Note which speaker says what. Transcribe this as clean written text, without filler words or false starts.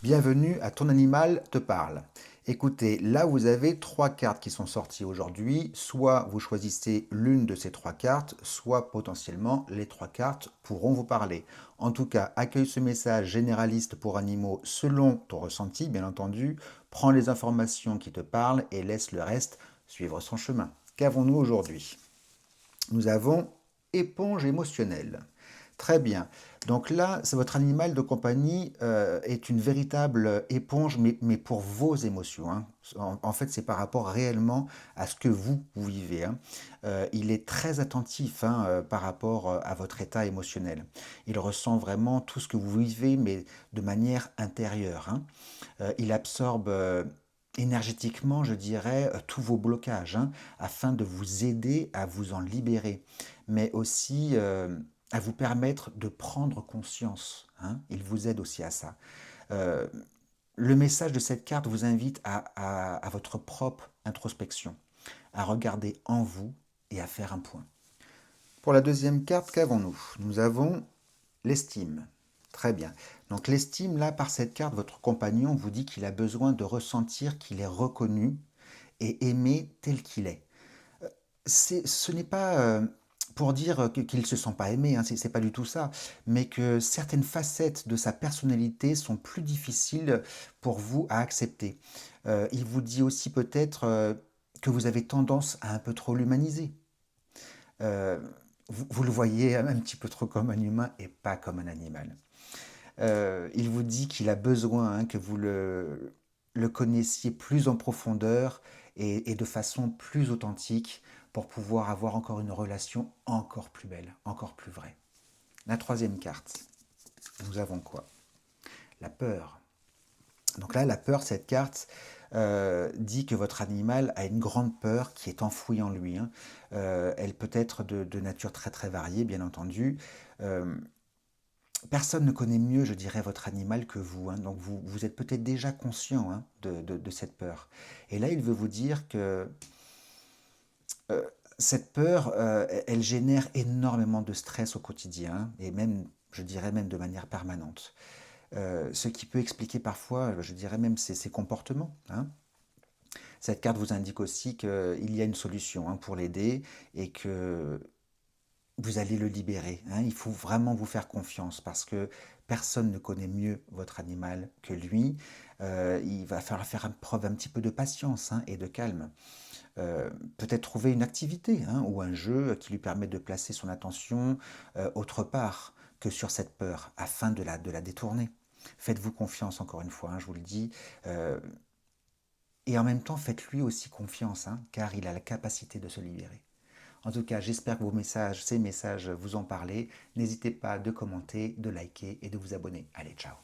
Speaker 1: Bienvenue à Ton animal te parle. Écoutez, là vous avez trois cartes qui sont sorties aujourd'hui. Soit vous choisissez l'une de ces trois cartes, soit potentiellement les trois cartes pourront vous parler. En tout cas, accueille ce message généraliste pour animaux selon ton ressenti, bien entendu. Prends les informations qui te parlent et laisse le reste suivre son chemin. Qu'avons-nous aujourd'hui? Nous avons éponge émotionnelle. Très bien. Donc là, c'est votre animal de compagnie est une véritable éponge, mais pour vos émotions, hein. En fait, c'est par rapport réellement à ce que vous vivez, hein. Il est très attentif, hein, par rapport à votre état émotionnel. Il ressent vraiment tout ce que vous vivez, mais de manière intérieure, hein. Il absorbe énergétiquement, je dirais, tous vos blocages, hein, afin de vous aider à vous en libérer, mais aussi à vous permettre de prendre conscience, hein. Il vous aide aussi à ça. Euh, le message de cette carte vous invite à votre propre introspection, à regarder en vous et à faire un point. Pour la deuxième carte, qu'avons-nous? Nous avons l'estime. Très bien. Donc l'estime, là, par cette carte, votre compagnon vous dit qu'il a besoin de ressentir qu'il est reconnu et aimé tel qu'il est. Ce n'est pas pour dire qu'il ne se sent pas aimé, hein, c'est pas du tout ça, mais que certaines facettes de sa personnalité sont plus difficiles pour vous à accepter. Il vous dit aussi peut-être que vous avez tendance à un peu trop l'humaniser. Euh, vous le voyez un petit peu trop comme un humain et pas comme un animal. Il vous dit qu'il a besoin, hein, que vous le connaissiez plus en profondeur et de façon plus authentique pour pouvoir avoir encore une relation encore plus belle, encore plus vraie. La troisième carte, nous avons quoi? La peur. Donc là, la peur, cette carte dit que votre animal a une grande peur qui est enfouie en lui, hein. Elle peut être de nature très très variée, bien entendu. Euh, Personne ne connaît mieux, je dirais, votre animal que vous, hein. Donc vous êtes peut-être déjà conscient, hein, de cette peur. Et là, il veut vous dire que euh, cette peur, elle génère énormément de stress au quotidien, et même, je dirais même de manière permanente. Ce qui peut expliquer parfois, je dirais même, ses comportements, hein. Cette carte vous indique aussi qu'il y a une solution, hein, pour l'aider et que vous allez le libérer, hein. Il faut vraiment vous faire confiance parce que personne ne connaît mieux votre animal que lui. Il va falloir faire preuve un petit peu de patience, hein, et de calme. Peut-être trouver une activité, hein, ou un jeu qui lui permet de placer son attention autre part que sur cette peur afin de la détourner. Faites-vous confiance encore une fois, hein, je vous le dis. Euh, et en même temps, faites-lui aussi confiance, hein, car il a la capacité de se libérer. En tout cas, j'espère que ces messages vous ont parlé. N'hésitez pas de commenter, de liker et de vous abonner. Allez, ciao!